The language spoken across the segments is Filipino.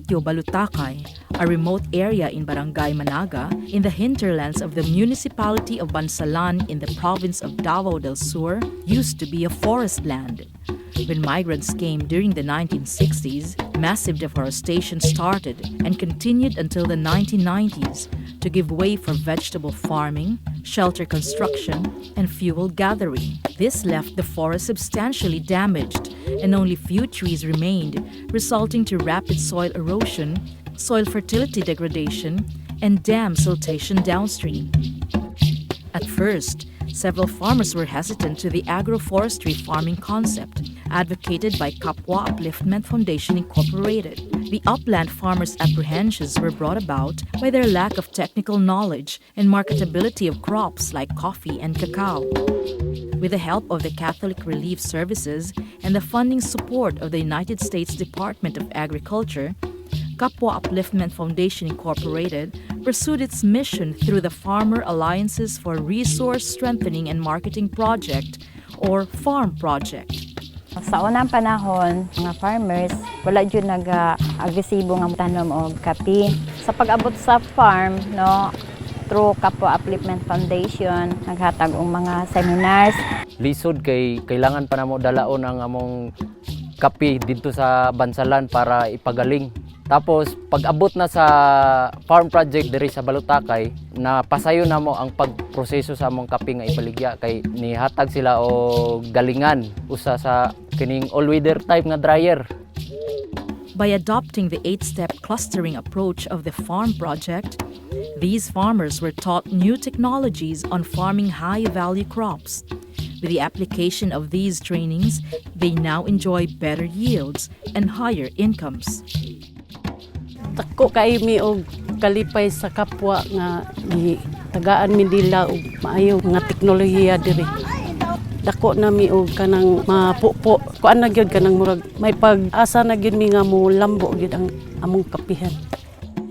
Sitio Balutacay, a remote area in Barangay Managa in the hinterlands of the municipality of Bansalan in the province of Davao del Sur, used to be a forest land. When migrants came during the 1960s, massive deforestation started and continued until the 1990s to give way for vegetable farming, shelter construction, and fuel gathering. This left the forest substantially damaged and only few trees remained, resulting to rapid soil erosion, soil fertility degradation, and dam siltation downstream. At first, several farmers were hesitant to the agroforestry farming concept, advocated by Kapwa Upliftment Foundation Incorporated. The upland farmers' apprehensions were brought about by their lack of technical knowledge and marketability of crops like coffee and cacao. With the help of the Catholic Relief Services and the funding support of the United States Department of Agriculture, Kapwa Upliftment Foundation Incorporated pursued its mission through the Farmer Alliances for Resource Strengthening and Marketing Project, or FARM Project. Sa unang panahon, mga farmers, wala dyan nag-agresibo nga tanom o kapi. Sa pag-abot sa farm, no, through Kapwa Upliftment Foundation, naghatag ang mga seminars. Lisod kay kailangan pa namo dalaon ang among kapi dito sa Bansalan para ipagaling. Tapos pag-abot na sa farm project diri sa Balutacay, na pasayo na mo ang pagproseso sa among kapi nga ibaligya kay nihatag sila o galingan usa sa kining all-weather type nga dryer. By adopting the 8-step clustering approach of the farm project, these farmers were taught new technologies on farming high-value crops. With the application of these trainings, they now enjoy better yields and higher incomes. Tako kay mi og kalipay sa kapwa nga tagaan mi nila og maayo nga teknolohiya diri. Dako na mi og kanang mapupo kuan na gyud kanang murag may pag-asa na gyud mi nga mo lambo gyud ang among kapihan.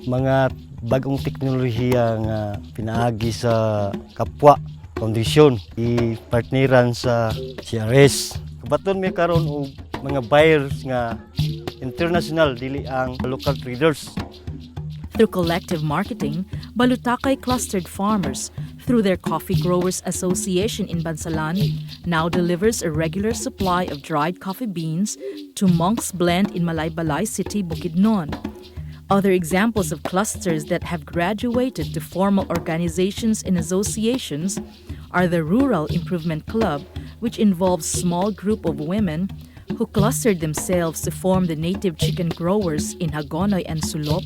Mga bagong teknolohiya nga pinaagi sa kapwa kondisyon i-partneran sa CRS. Kabaton mi karon og mga buyers nga international dili ang local traders. Through collective marketing, Balutacay clustered farmers, through their Coffee Growers Association in Bansalan, now delivers a regular supply of dried coffee beans to Monk's Blend in Malaybalay City, Bukidnon. Other examples of clusters that have graduated to formal organizations and associations are the Rural Improvement Club, which involves a small group of women who clustered themselves to form the native chicken growers in Hagonoy and Sulop,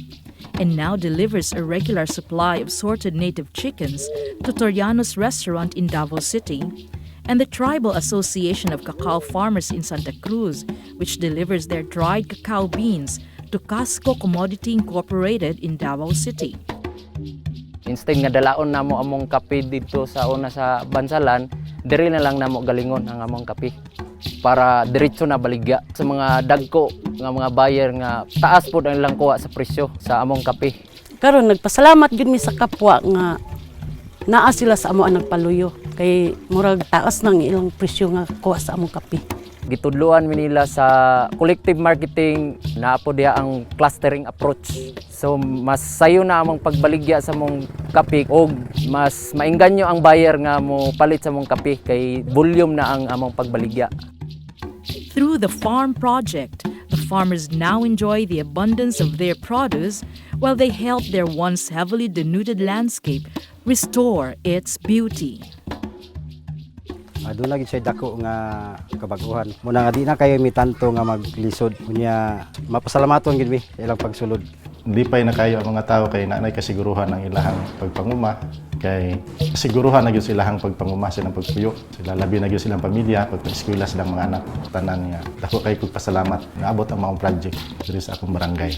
and now delivers a regular supply of sorted native chickens to Toriano's restaurant in Davao City, and the Tribal Association of Cacao Farmers in Santa Cruz, which delivers their dried cacao beans to Casco Commodity Incorporated in Davao City. Instead nga dalaon namo among kape dito sa una sa Bansalan, diri na lang namo galingon ang among kape para diretso na baligya sa mga dagko nga mga buyer nga taas pud ang ilang kuha sa presyo sa among kape. Karon nagpasalamat gyud mi sa kapwa nga naa sila sa amo ang nagpaluyo kay murag taas nang ilang presyo nga kuha sa among kape. Gitudluan mi nila sa collective marketing na po diha ang clustering approach. So mas sayo na among pagbaligya sa among kape o mas mainganyo ang buyer nga mo palit sa among kape kay volume na ang among pagbaligya. Through the farm project, the farmers now enjoy the abundance of their produce while they help their once heavily denuded landscape restore its beauty. Doon lagi siya dako nga kabaguhan. Muna nga di na kayo mitanto nga maglisod. Kunya mapasalamaton gid mi ilang pagsulod. Hindi pa na kayo ang mga tao kay nanay kasiguruhan ng ilahang pagpanguma. Kay kasiguruhan na gyud silahang pagpanguma silang pagpuyo. Sila labi na gyud silang pamilya, pag-eskwela silang mga anak. Tanan nga dako kay kog pasalamat nga abot ang mga project diri sa akong barangay.